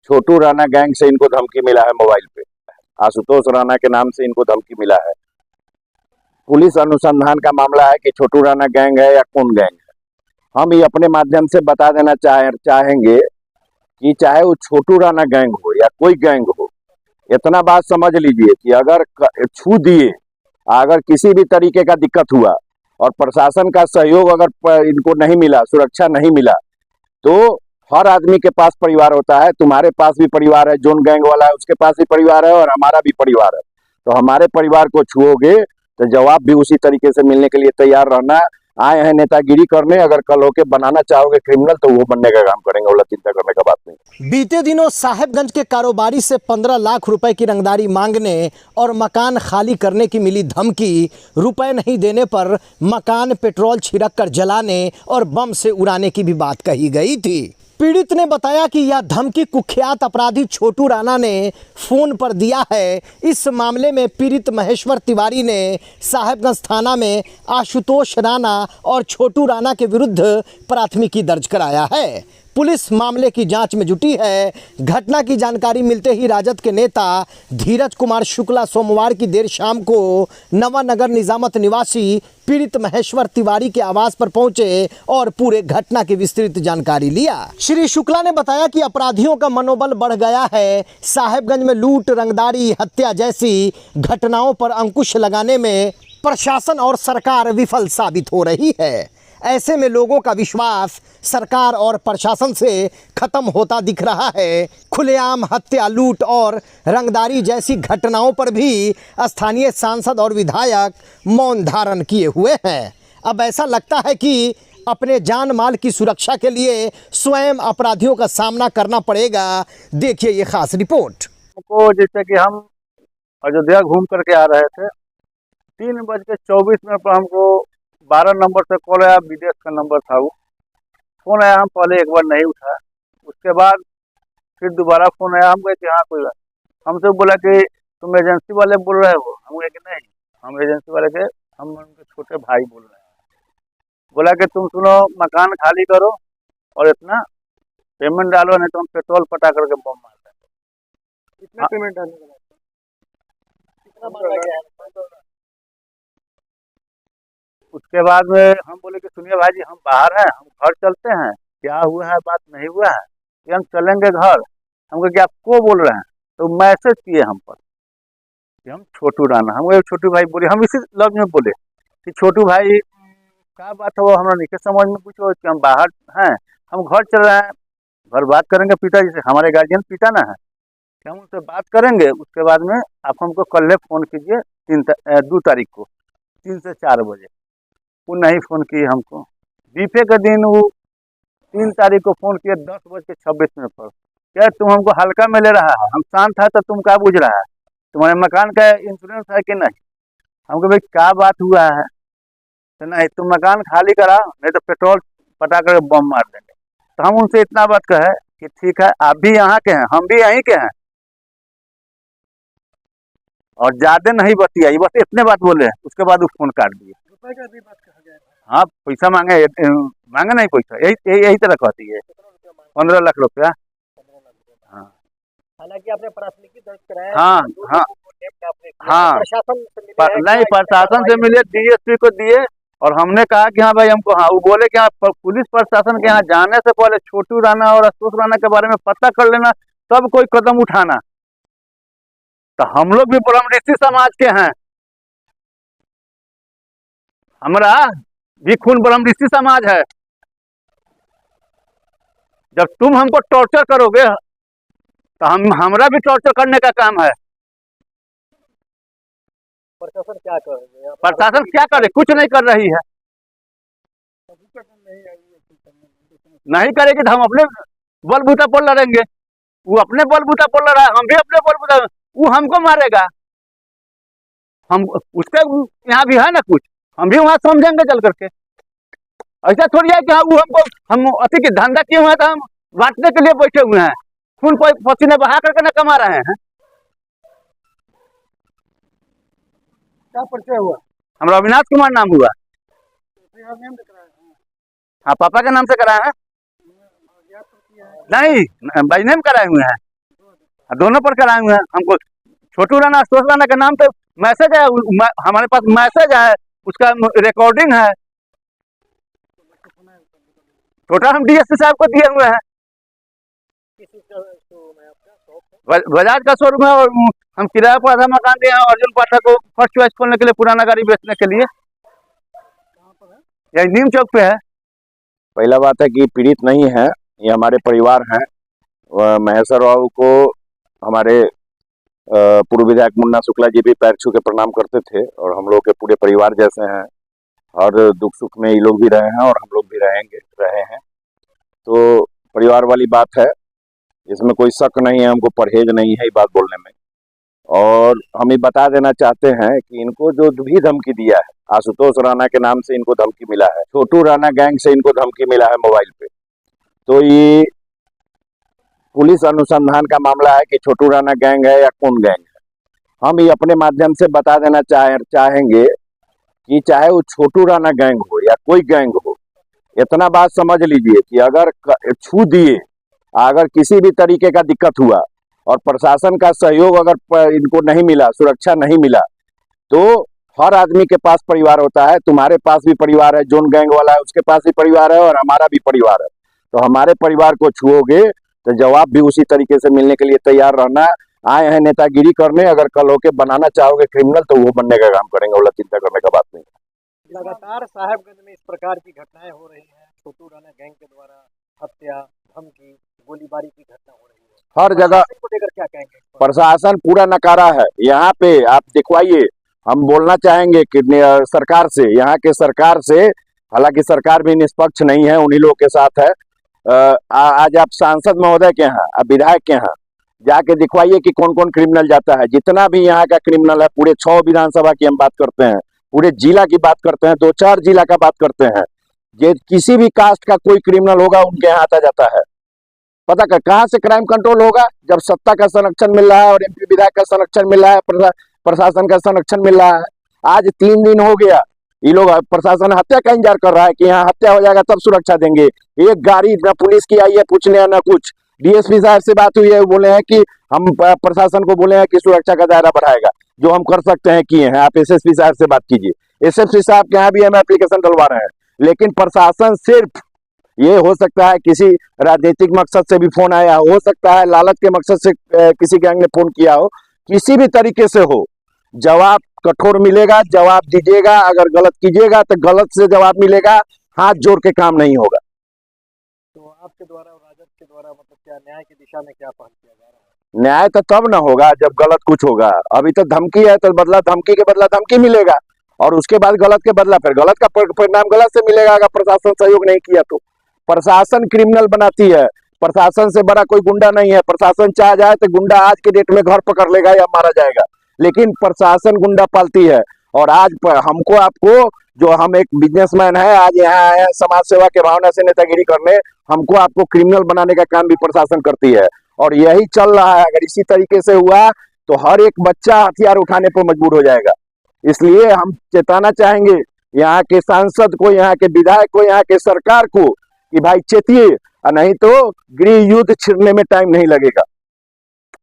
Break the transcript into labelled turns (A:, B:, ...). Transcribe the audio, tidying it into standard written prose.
A: छोटू Rana gang से इनको धमकी मिला है। मोबाइल पे आशुतोष राणा के नाम से इनको धमकी मिला है। पुलिस अनुसंधान का मामला है कि छोटू राणा गैंग है या कौन गैंग है। हम ये अपने माध्यम से बता देना चाहेंगे कि चाहे वो छोटू राणा गैंग हो या कोई गैंग हो, इतना बात समझ लीजिए कि अगर छू दिए, अगर किसी भी तरीके का दिक्कत हुआ और प्रशासन का सहयोग अगर इनको नहीं मिला, सुरक्षा नहीं मिला, तो हर आदमी के पास परिवार होता है। तुम्हारे पास भी परिवार है, जोन गैंग वाला है उसके पास भी परिवार है और हमारा भी परिवार है। तो हमारे परिवार को छुओगे तो जवाब भी उसी तरीके से मिलने के लिए तैयार रहना। आए हैं नेतागिरी करने, अगर कल होके बनाना चाहोगे क्रिमिनल तो वो बनने का काम करेंगे, वो चिंता करने का बात नहीं।
B: बीते दिनों साहेबगंज के कारोबारी से 15 लाख रुपए की रंगदारी मांगने और मकान खाली करने की मिली धमकी। रुपए नहीं देने पर मकान पेट्रोल छिड़क कर जलाने और बम से उड़ाने की भी बात कही गई थी। पीड़ित ने बताया कि यह धमकी कुख्यात अपराधी छोटू राणा ने फोन पर दिया है। इस मामले में पीड़ित महेश्वर तिवारी ने साहेबगंज थाना में आशुतोष राणा और छोटू राणा के विरुद्ध प्राथमिकी दर्ज कराया है। पुलिस मामले की जांच में जुटी है। घटना की जानकारी मिलते ही राजद के नेता धीरज कुमार शुक्ला सोमवार की देर शाम को नवानगर निजामत निवासी पीड़ित महेश्वर तिवारी के आवास पर पहुंचे और पूरे घटना की विस्तृत जानकारी लिया। श्री शुक्ला ने बताया कि अपराधियों का मनोबल बढ़ गया है। साहेबगंज में लूट, रंगदारी, हत्या जैसी घटनाओं पर अंकुश लगाने में प्रशासन और सरकार विफल साबित हो रही है। ऐसे में लोगों का विश्वास सरकार और प्रशासन से खत्म होता दिख रहा है। खुलेआम हत्या, लूट और रंगदारी जैसी घटनाओं पर भी स्थानीय सांसद और विधायक मौन धारण किए हुए हैं। अब ऐसा लगता है कि अपने जान माल की सुरक्षा के लिए स्वयं अपराधियों का सामना करना पड़ेगा। देखिए ये खास रिपोर्ट।
C: हमको जैसे कि हम अयोध्या घूम करके आ रहे थे, 3:24 पर हमको 12 नंबर से कॉल आया, विदेश का नंबर था वो। फ़ोन आया, हम पहले एक बार नहीं उठाया, उसके बाद फिर दोबारा फ़ोन आया, हम कहे कि हाँ कोई बात। हमसे बोला कि तुम एजेंसी वाले बोल रहे हो? हम कहे कि नहीं, हम एजेंसी वाले के, हम उनके छोटे भाई बोल रहे हैं। बोला कि तुम सुनो, मकान खाली करो और इतना पेमेंट डालो, नहीं तो हम पेट्रोल पटा करके बम मार देंगे। कितना पेमेंट डालने का? कितना मांगा गया है? उसके बाद में हम बोले कि सुनिए भाई जी, हम बाहर हैं, हम घर चलते हैं, क्या हुआ है, बात नहीं हुआ है कि हम चलेंगे घर। हम कहे कि आप को बोल रहे हैं? तो मैसेज किए हम पर कि हम छोटू राणा। हम छोटू भाई बोले, हम इसी लफ्ज में बोले कि छोटू भाई क्या बात है, वो हमारा नहीं समझ में, पूछो कि हम बाहर हैं, हम घर चल रहे हैं, घर बात करेंगे पिताजी से, हमारे गार्जियन पिता ना है कि हम उनसे बात करेंगे। उसके बाद में आप हमको कल फ़ोन कीजिए 2 तारीख को 3 से 4 बजे। वो नहीं फ़ोन किए हमको। बीफे के दिन वो 3 तारीख को फ़ोन किए 10:26 पर। क्या तुम हमको हल्का में ले रहा है? हम शांत है तो तुम क्या बुझ रहा है? तुम्हारे मकान का इंश्योरेंस है कि नहीं? हमको भाई क्या बात हुआ है? तो नहीं, तुम मकान खाली करा, नहीं तो पेट्रोल पटा कर बम मार देंगे। तो हम उनसे इतना बात कहे कि ठीक है, आप भी यहाँ के हैं, हम भी यहीं के हैं, और ज़्यादा नहीं बतियाई, बस इतने बात बोले। उसके बाद वो फ़ोन काट दिए। रुपये का भी बात कहा गया? हाँ, पैसा मांगे नहीं पैसा, यही तरह कहती है। 15 लाख रुपया। हाँ,
B: हालांकि आपने प्राथमिकी दर्ज कराया।
C: हाँ हाँ हाँ, नहीं प्रशासन से मिले, डीएसपी को दिए और हमने कहा कि हाँ भाई हमको, हाँ वो बोले कि हाँ पुलिस प्रशासन के यहाँ जाने से पहले छोटू राणा और आशुतोष राणा के बारे में पता कर लेना, तब कोई कदम उठाना। तो हम लोग भी ब्रह्मऋषि समाज के हैं, हमारा भी खून ब्रह्मऋषि समाज है। जब तुम हमको टॉर्चर करोगे तो हमारा भी टॉर्चर करने का काम है।
B: प्रशासन क्या कर रही है?
C: प्रशासन क्या करे? कुछ नहीं कर रही है। नहीं करेगी तो हम अपने बलबूता पर लड़ेंगे। वो अपने बलबूता पर लड़ा है, हम भी अपने बलबूता। वो हमको मारेगा, हम उसके यहाँ भी है ना कुछ, हम भी वहाँ समझेंगे चल करके। ऐसा थोड़ी है कि हाँ वो हमको, हम अति की धंधा किए हुए हैं तो हम बांटने के लिए बैठे हुए हैं, खून पसीने बहा करके न कमा रहे हैं। क्या परिचय हुआ? हमारा अविनाश कुमार नाम हुआ। हाँ, पापा के नाम से कराया है। नहीं, बाई नेम कराए हुए हैं। दोनों पर कराए हुए हैं। हमको छोटू राणा अशोक राणा के नाम पे मैसेज है, हमारे पास मैसेज है, उसका रिकॉर्डिंग है। छोटा हम डीएसपी साहब को दिए हुए हैं। बजाज का शोरूम है और हम किराया पर आधा मकान दिए हैं अर्जुन पाठक को फर्स्ट चॉइस खोलने के लिए, पुराना गाड़ी बेचने के लिए। यही नीम चौक पे है।
A: पहला बात है कि पीड़ित नहीं है, ये हमारे परिवार हैं। महेश्वर राव को हमारे पूर्व विधायक मुन्ना शुक्ला जी भी पैर छू के प्रणाम करते थे और हम लोग के पूरे परिवार जैसे हैं। हर दुख सुख में ये लोग भी रहे हैं और हम लोग भी रहे हैं। तो परिवार वाली बात है, इसमें कोई शक नहीं है, हमको परहेज नहीं है ये बात बोलने में। और हम ये बता देना चाहते हैं कि इनको जो भी धमकी दिया है, आशुतोष राणा के नाम से इनको धमकी मिला है, छोटू राणा गैंग से इनको धमकी मिला है मोबाइल पे। तो ये पुलिस अनुसंधान का मामला है कि छोटू राणा गैंग है या कौन गैंग है। हम ये अपने माध्यम से बता देना चाहेंगे कि चाहे वो छोटू राणा गैंग हो या कोई गैंग हो, इतना बात समझ लीजिए कि अगर छू दिए, अगर किसी भी तरीके का दिक्कत हुआ और प्रशासन का सहयोग अगर इनको नहीं मिला, सुरक्षा नहीं मिला, तो हर आदमी के पास परिवार होता है। तुम्हारे पास भी परिवार है, जोन गैंग वाला है उसके पास भी परिवार है और हमारा भी परिवार है। तो हमारे परिवार को छुओगे तो जवाब भी उसी तरीके से मिलने के लिए तैयार रहना। आए हैं नेतागिरी करने, अगर कल होके बनाना चाहोगे क्रिमिनल तो वो बनने का काम करेंगे, वाला चिंता करने का बात नहीं।
B: लगातार साहेबगंज में इस प्रकार की घटनाएं हो रही हैं, छोटू राणा गैंग के द्वारा हत्या, धमकी, गोलीबारी की घटना हो रही है,
A: हर जगह
B: को लेकर क्या कहेंगे?
A: प्रशासन पूरा नकारा है। यहाँ पे आप दिखवाइए, हम बोलना चाहेंगे कि सरकार से, यहाँ के सरकार से, हालांकि सरकार भी निष्पक्ष नहीं है, उन्हीं लोगों के साथ है। आज आप सांसद महोदय के यहाँ, आप विधायक के यहाँ जाके दिखवाइए कि कौन कौन क्रिमिनल जाता है। जितना भी यहाँ का क्रिमिनल है, पूरे 6 विधानसभा की हम बात करते हैं, पूरे जिला की बात करते हैं, 2-4 जिला का बात करते हैं, ये किसी भी कास्ट का कोई क्रिमिनल होगा उनके यहाँ आता जाता है। पता कर कहाँ से क्राइम कंट्रोल होगा, जब सत्ता का संरक्षण मिल रहा है और एमपी विधायक का संरक्षण मिल रहा है, प्रशासन का संरक्षण मिल रहा है। आज 3 दिन हो गया, ये लोग प्रशासन हत्या का इंतजार कर रहा है कि यहाँ हत्या हो जाएगा तब सुरक्षा देंगे। एक गाड़ी न पुलिस की आई है पूछने न कुछ। डीएसपी साहब से बात हुई है, वो बोले हैं कि हम प्रशासन को बोले हैं कि सुरक्षा का दायरा बढ़ाएगा, जो हम कर सकते हैं किए हैं। आप एसएसपी साहब से बात कीजिए, एसएसपी साहब के यहाँ भी हम एप्लीकेशन डलवा रहे हैं, लेकिन प्रशासन सिर्फ, ये हो सकता है किसी राजनीतिक मकसद से भी फोन आया, हो सकता है लालच के मकसद से किसी गैंग ने फोन किया हो, किसी भी तरीके से हो, जवाब कठोर मिलेगा, जवाब दीजिएगा। अगर गलत कीजिएगा तो गलत से जवाब मिलेगा, हाथ जोड़ के काम नहीं होगा।
B: तो आपके द्वारा और राजद के द्वारा मतलब क्या न्याय की दिशा में क्या पहल किया जा रहा है?
A: न्याय तो तब ना होगा जब गलत कुछ होगा। अभी तो धमकी है तो बदला, धमकी के बदला धमकी मिलेगा और उसके बाद गलत के बदला फिर गलत का परिणाम गलत से मिलेगा अगर प्रशासन सहयोग नहीं किया तो। प्रशासन क्रिमिनल बनाती है, प्रशासन से बड़ा कोई गुंडा नहीं है। प्रशासन चाह जाए तो गुंडा आज के डेट में घर पकड़ लेगा या मारा जाएगा, लेकिन प्रशासन गुंडा पालती है। और आज हमको आपको, जो हम एक बिजनेसमैन है, आज यहाँ आए हैं समाज सेवा के भावना से नेतागिरी करने, हमको आपको क्रिमिनल बनाने का काम भी प्रशासन करती है और यही चल रहा है। अगर इसी तरीके से हुआ तो हर एक बच्चा हथियार उठाने पर मजबूर हो जाएगा। इसलिए हम चेताना चाहेंगे यहाँ के सांसद को, यहाँ के विधायक को, यहाँ के सरकार को कि भाई चेतिए, नहीं तो गृह युद्ध छिड़ने में टाइम नहीं लगेगा।